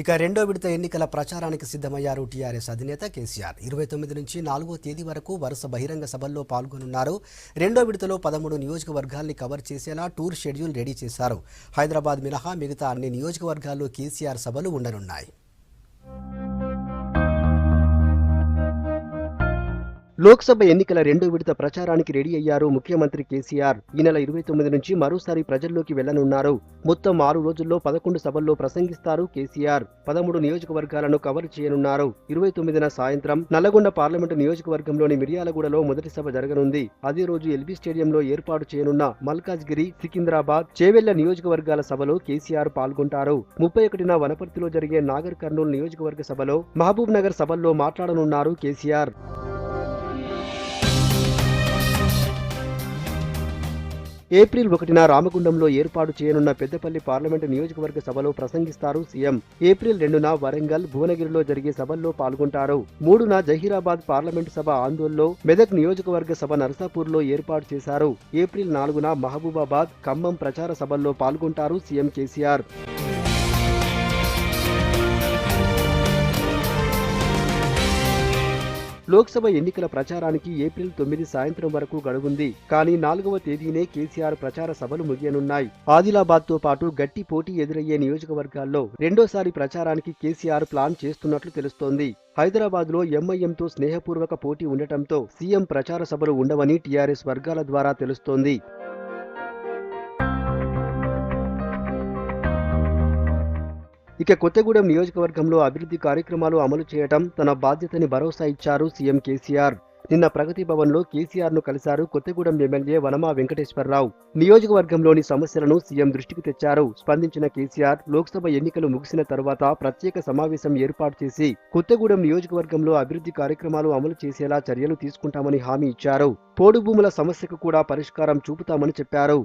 ఇక రెండో విడత ఎన్నికల ప్రచారానికి సిద్ధమయ్యారు టీఆర్ఎస్ అధినేత కేసీఆర్. 29 నుంచి 4వ తేదీ వరకు వరుస బహిరంగ సభల్లో పాల్గొనున్నారు. రెండో విడతలో 13 నియోజకవర్గాల్ని కవర్ చేసేలా టూర్ షెడ్యూల్ రెడీ చేశారు. హైదరాబాద్ మినహా మిగతా అన్ని నియోజకవర్గాల్లో కేసీఆర్ సభలు ఉండనున్నాయి. లోక్సభ ఎన్నికల రెండో విడత ప్రచారానికి రెడీ అయ్యారు ముఖ్యమంత్రి కేసీఆర్. ఈ నెల 29 నుంచి మరోసారి ప్రజల్లోకి వెళ్లనున్నారు. మొత్తం 6 రోజుల్లో 11 సభల్లో ప్రసంగిస్తారు కేసీఆర్. 13 నియోజకవర్గాలను కవర్ చేయనున్నారు. 29న సాయంత్రం నల్లగొండ పార్లమెంటు నియోజకవర్గంలోని మిర్యాలగూడలో మొదటి సభ జరగనుంది. అదే రోజు ఎల్బీ స్టేడియంలో ఏర్పాటు చేయనున్న మల్కాజ్గిరి, సికింద్రాబాద్, చేవెళ్ల నియోజకవర్గాల సభలో కేసీఆర్ పాల్గొంటారు. 31న వనపర్తిలో జరిగే నాగర్ కర్నూలు నియోజకవర్గ సభలో, మహబూబ్ నగర్ సభల్లో మాట్లాడనున్నారు కేసీఆర్. ఏప్రిల్ 1న రామగుండంలో ఏర్పాటు చేయనున్న పెద్దపల్లి పార్లమెంటు నియోజకవర్గ సభలో ప్రసంగిస్తారు సీఎం. ఏప్రిల్ 2న వరంగల్, భువనగిరిలో జరిగే సభల్లో పాల్గొంటారు. 3న జహీరాబాద్ పార్లమెంటు సభ ఆందోళనలో, మెదక్ నియోజకవర్గ సభ నర్సాపూర్లో ఏర్పాటు చేశారు. ఏప్రిల్ 4న మహబూబాబాద్, ఖమ్మం ప్రచార సభల్లో పాల్గొంటారు సీఎం కేసీఆర్. లోక్సభ ఎన్నికల ప్రచారానికి ఏప్రిల్ 9 సాయంత్రం వరకు గడువుంది. కానీ 4వ తేదీనే కేసీఆర్ ప్రచార సభలు ముగియనున్నాయి. ఆదిలాబాద్తో పాటు గట్టి పోటీ ఎదురయ్యే నియోజకవర్గాల్లో రెండోసారి ప్రచారానికి కేసీఆర్ ప్లాన్ చేస్తున్నట్లు తెలుస్తోంది. హైదరాబాద్లో ఎంఐఎంతో స్నేహపూర్వక పోటీ ఉండటంతో సీఎం ప్రచార సభలు ఉండవని టీఆర్ఎస్ వర్గాల ద్వారా తెలుస్తోంది. ఇక కొత్తగూడెం నియోజకవర్గంలో అభివృద్ధి కార్యక్రమాలు అమలు చేయటం తన బాధ్యతని భరోసా ఇచ్చారు సీఎం కేసీఆర్. నిన్న ప్రగతి భవన్లో కేసీఆర్ను కలిశారు కొత్తగూడెం ఎమ్మెల్యే వనమా వెంకటేశ్వరరావు. నియోజకవర్గంలోని సమస్యలను సీఎం దృష్టికి తెచ్చారు. స్పందించిన కేసీఆర్ లోక్సభ ఎన్నికలు ముగిసిన తర్వాత ప్రత్యేక సమావేశం ఏర్పాటు చేసి కొత్తగూడెం నియోజకవర్గంలో అభివృద్ధి కార్యక్రమాలు అమలు చేసేలా చర్యలు తీసుకుంటామని హామీ ఇచ్చారు. పోడు భూముల సమస్యకు కూడా పరిష్కారం చూపుతామని చెప్పారు.